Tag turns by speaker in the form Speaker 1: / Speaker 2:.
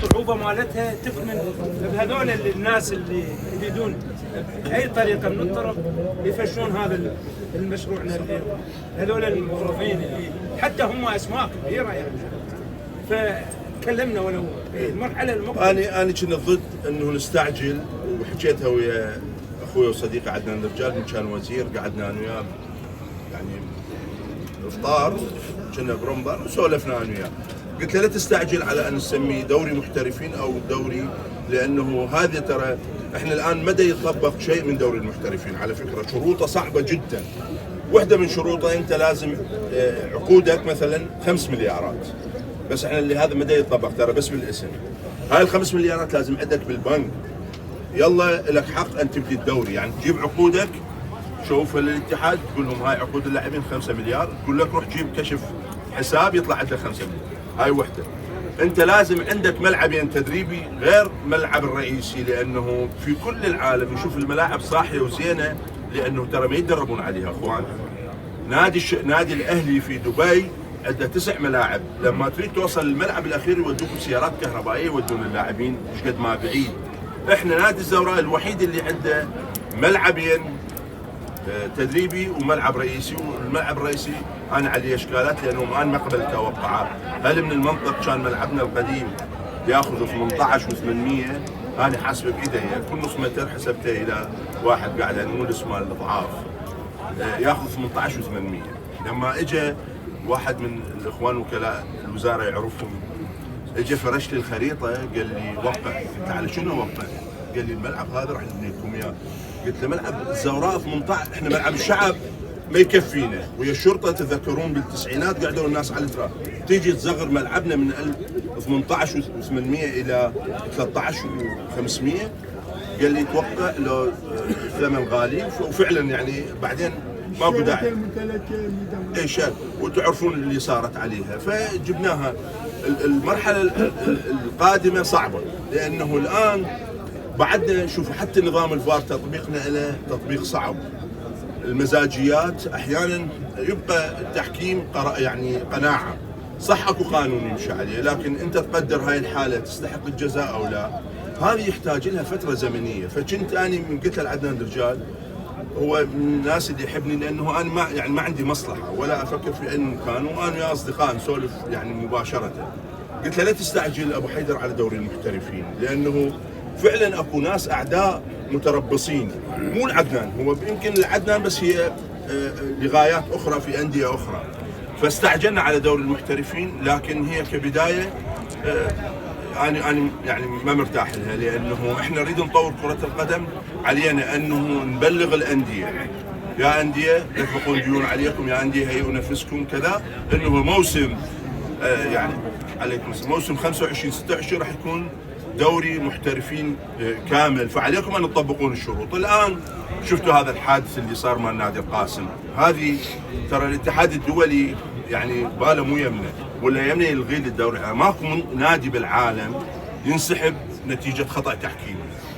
Speaker 1: الصعوبه مالتها تكمن بهذول الناس اللي يريدون باي طريقه من الطرق يفشلون هذا المشروع اللي هذول الموظفين اللي حتى هم اسماء كبيره يعني. فكلمنا ولو المرحله المقبله.
Speaker 2: انا كنت ضد انه نستعجل، وحكيتها ويا اخوي وصديقي عدنان الرجال من كان وزير، قعدنا انا وياه يعني افطار كنا برمضان وسولفنا انا وياه. قلت له لا تستعجل على ان نسميه دوري محترفين او دوري، لانه هذه ترى احنا الان مدى يطبق شيء من دوري المحترفين. على فكره شروطه صعبه جدا. واحده من شروطه انت لازم عقودك مثلا 5 مليارات، بس احنا اللي هذا مدى يطبق ترى بس بالاسم. هاي ال5 مليارات لازم عندك بالبنك، يلا لك حق ان تبدي الدوري، يعني تجيب عقودك. شوف الاتحاد تقول لهم هاي عقود اللاعبين 5 مليار، تقول لك روح جيب كشف حساب يطلع عندك 5 مليار. هاي وحده. انت لازم عندك ملعبين تدريبي غير ملعب الرئيسي، لانه في كل العالم يشوف الملاعب صاحيه وزينه، لانه ترى ما يتدربون عليها اخوان. نادي الاهلي في دبي عنده 9 ملاعب، لما تريد توصل للملعب الاخير يودوكم سيارات كهربائيه يودون اللاعبين ايش قد ما بعيد. احنا نادي الزوراء الوحيد اللي عنده ملعبين تدريبي وملعب رئيسي، والملعب الرئيسي انا عليه اشكالات لانه انا ما قبل توقعات. هل من المنطق كان ملعبنا القديم ياخذ 18 و800؟ انا حاسبه بايدي كل نص متر حسبته الى واحد قاعد نقول اسمه الاضعاف ياخذ 18 و800. لما اجى واحد من الاخوان وكلاء الوزاره يعرفهم، اجى فرش لي الخريطه قال لي وقع. قلت على شنو وقع؟ قال لي الملعب هذا راح نبني لكم اياه. قلت له ملعب الزوراء 18، احنا ملعب الشعب ما يكفينا، ويا الشرطه تذكرون بالتسعينات قعدوا الناس على التراب، تيجي تصغر ملعبنا من 18 و800 الى 13 و500. قال لي توقع لو ثمن غالي، وفعلا يعني بعدين ماكو داعي. اي شيء وتعرفون اللي صارت عليها، فجبناها. المرحله القادمه صعبه، لانه الان بعدنا شوفوا حتى نظام الفار تطبيقنا له تطبيق صعب. المزاجيات احيانا يبقى التحكيم يعني قناعه، صح اكو قانون يمشي عليه، لكن انت تقدر هاي الحاله تستحق الجزاء او لا. هذه يحتاج لها فتره زمنيه. فكنت اني من قلت لعدنان الرجال هو من الناس اللي يحبني، لانه انا ما عندي مصلحه ولا افكر في اي مكان، وانا ويا اصدقاء نسولف يعني مباشره. قلت له لا تستعجل ابو حيدر على دوري المحترفين، لانه فعلا اكو ناس اعداء متربصين، مو العدنان، هو يمكن العدنان بس هي لغايات اخرى في انديه اخرى. فاستعجلنا على دوري المحترفين، لكن هي كبدايه انا يعني ما مرتاح لها، لانه احنا نريد نطور كره القدم. علينا انه نبلغ الانديه، يا انديه لا تبقون ديون عليكم، يا انديه هيئوا نفسكم كذا، انه موسم يعني عليكم موسم 25 26 راح يكون دوري محترفين كامل، فعليكم ان تطبقون الشروط. الان شفتوا هذا الحادث اللي صار مع نادي القاسم، هذه ترى الاتحاد الدولي يعني باله مو يمنه ولا يمنه يلغي الدوري. ماكو نادي بالعالم ينسحب نتيجه خطا تحكيمي.